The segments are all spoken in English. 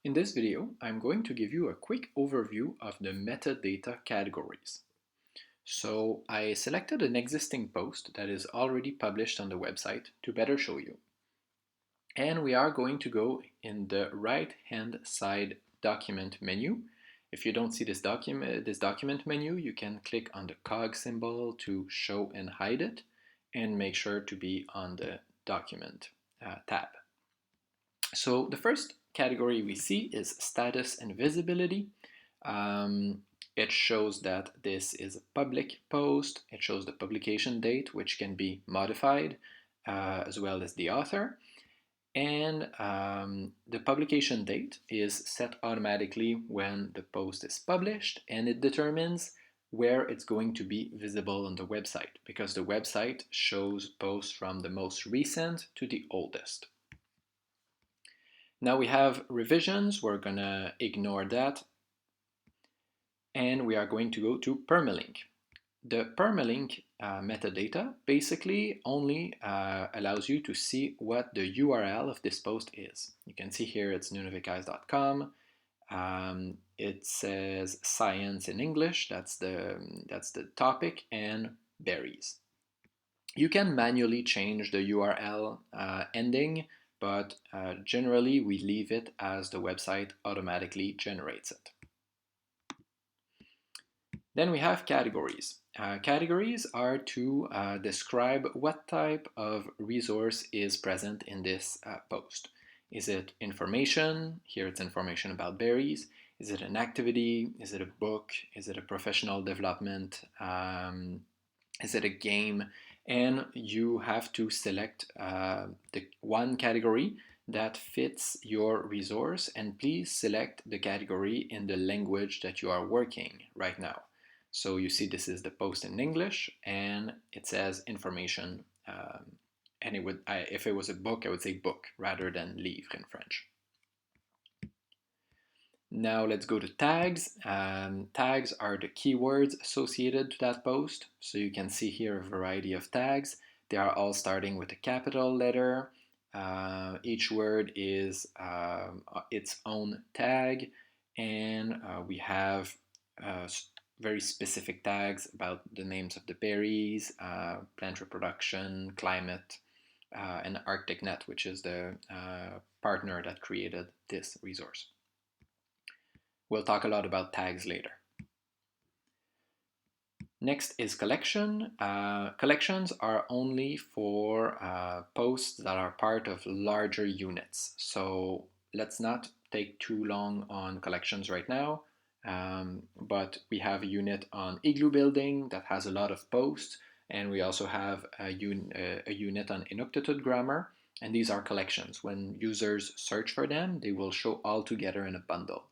In this video, I'm going to give you a quick overview of the metadata categories. So I selected an existing post that is already published on the website to better show you. And we are going to go in the right-hand side document menu. If you don't see this document menu, you can click on the cog symbol to show and hide it, and make sure to be on the document tab. So the first category we see is status and visibility. It shows that this is a public post. It shows the publication date, which can be modified, as well as the author. And the publication date is set automatically when the post is published, and it determines where it's going to be visible on the website, because the website shows posts from the most recent to the oldest. Now we have revisions, we're gonna ignore that, and we are going to go to permalink. The permalink metadata basically only allows you to see what the URL of this post is. You can see here it's nunaviceyes.com. It says science in English, that's the topic, and berries. You can manually change the URL ending, but generally we leave it as the website automatically generates it. Then we have categories. Categories are to describe what type of resource is present in this post. Is it information? Here it's information about berries. Is it an activity? Is it a book? Is it a professional development? Is it a game? And you have to select the one category that fits your resource, and please select the category in the language that you are working right now. So you see this is the post in English, and it says information, and if it was a book, I would say book rather than livre in French. Now let's go to tags. Tags are the keywords associated to that post. So you can see here a variety of tags. They are all starting with a capital letter. Each word is its own tag, and we have very specific tags about the names of the berries, plant reproduction, climate, and ArcticNet, which is the partner that created this resource. We'll talk a lot about tags later. Next is collection. Collections are only for posts that are part of larger units. So let's not take too long on collections right now. But we have a unit on igloo building that has a lot of posts, and we also have a unit on Inuktitut grammar, and these are collections. When users search for them, they will show all together in a bundle.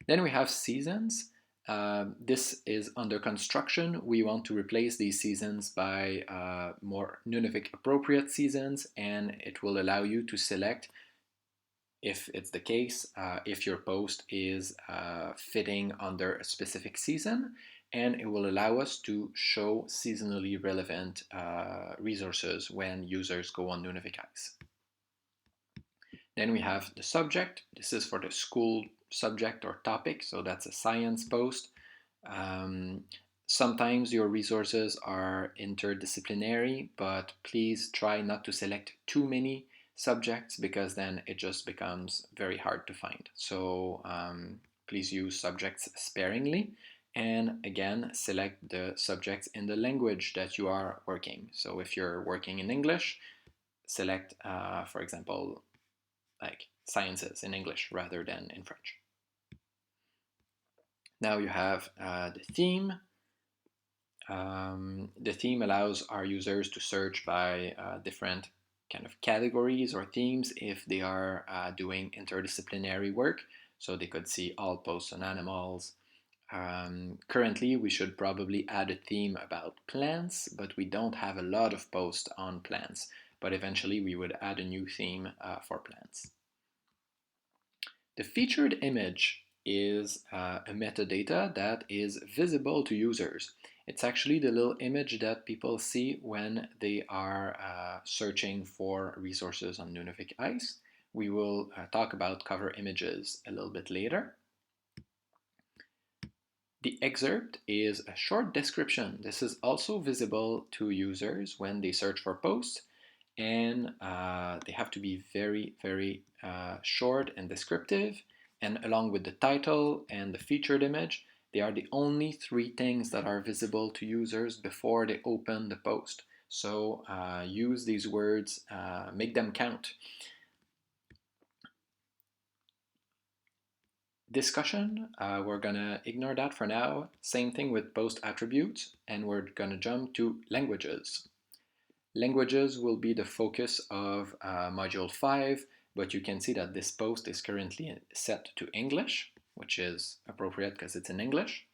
Then we have seasons. This is under construction. We want to replace these seasons by more Nunavik appropriate seasons, and it will allow you to select, if it's the case, if your post is fitting under a specific season, and it will allow us to show seasonally relevant resources when users go on Nunavik Ice. Then we have the subject. This is for the school subject or topic, so that's a science post. Sometimes your resources are interdisciplinary, but please try not to select too many subjects, because then it just becomes very hard to find. So please use subjects sparingly, and again, select the subjects in the language that you are working. So if you're working in English, select, for example, like sciences in English rather than in French. Now you have the theme. The theme allows our users to search by different kind of categories or themes if they are doing interdisciplinary work. So they could see all posts on animals. Currently, we should probably add a theme about plants, but we don't have a lot of posts on plants. But eventually, we would add a new theme for plants. The featured image is a metadata that is visible to users. It's actually the little image that people see when they are searching for resources on Nunavik Ice. We will talk about cover images a little bit later. The excerpt is a short description. This is also visible to users when they search for posts, and they have to be very, very short and descriptive. And along with the title and the featured image, they are the only three things that are visible to users before they open the post. So use these words, make them count. Discussion, we're gonna ignore that for now. Same thing with post attributes, and we're gonna jump to languages. Languages will be the focus of Module 5, but you can see that this post is currently set to English, which is appropriate because it's in English.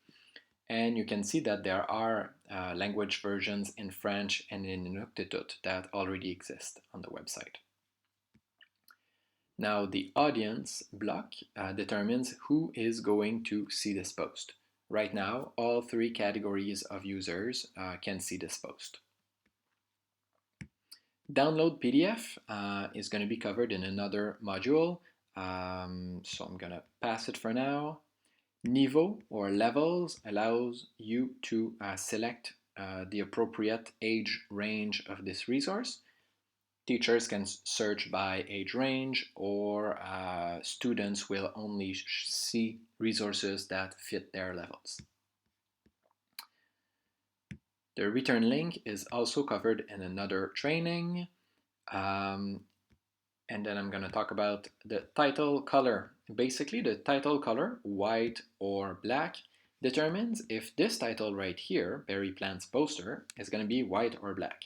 And you can see that there are language versions in French and in Inuktitut that already exist on the website. Now the audience block determines who is going to see this post. Right now, all three categories of users can see this post. Download PDF is going to be covered in another module, so I'm going to pass it for now. Niveau or levels allows you to select the appropriate age range of this resource. Teachers can search by age range, or students will only see resources that fit their levels. The return link is also covered in another training. And then I'm going to talk about the title color. Basically, the title color, white or black, determines if this title right here, Berry Plants Poster, is going to be white or black.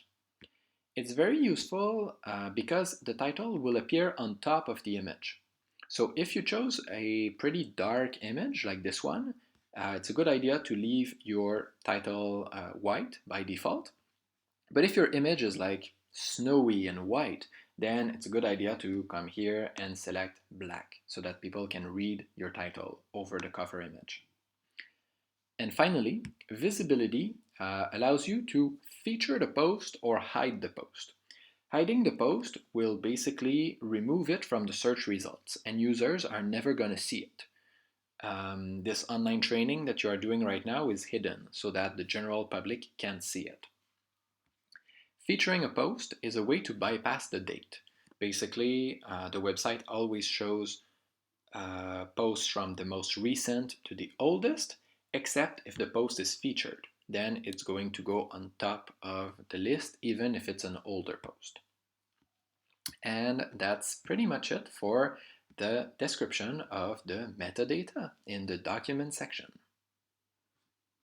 It's very useful because the title will appear on top of the image. So if you chose a pretty dark image like this one, it's a good idea to leave your title white by default. But if your image is like snowy and white, then it's a good idea to come here and select black so that people can read your title over the cover image. And finally, visibility allows you to feature the post or hide the post. Hiding the post will basically remove it from the search results, and users are never going to see it. This online training that you are doing right now is hidden so that the general public can't see it. Featuring a post is a way to bypass the date. Basically, the website always shows posts from the most recent to the oldest, except if the post is featured. Then it's going to go on top of the list, even if it's an older post. And that's pretty much it for the description of the metadata in the document section.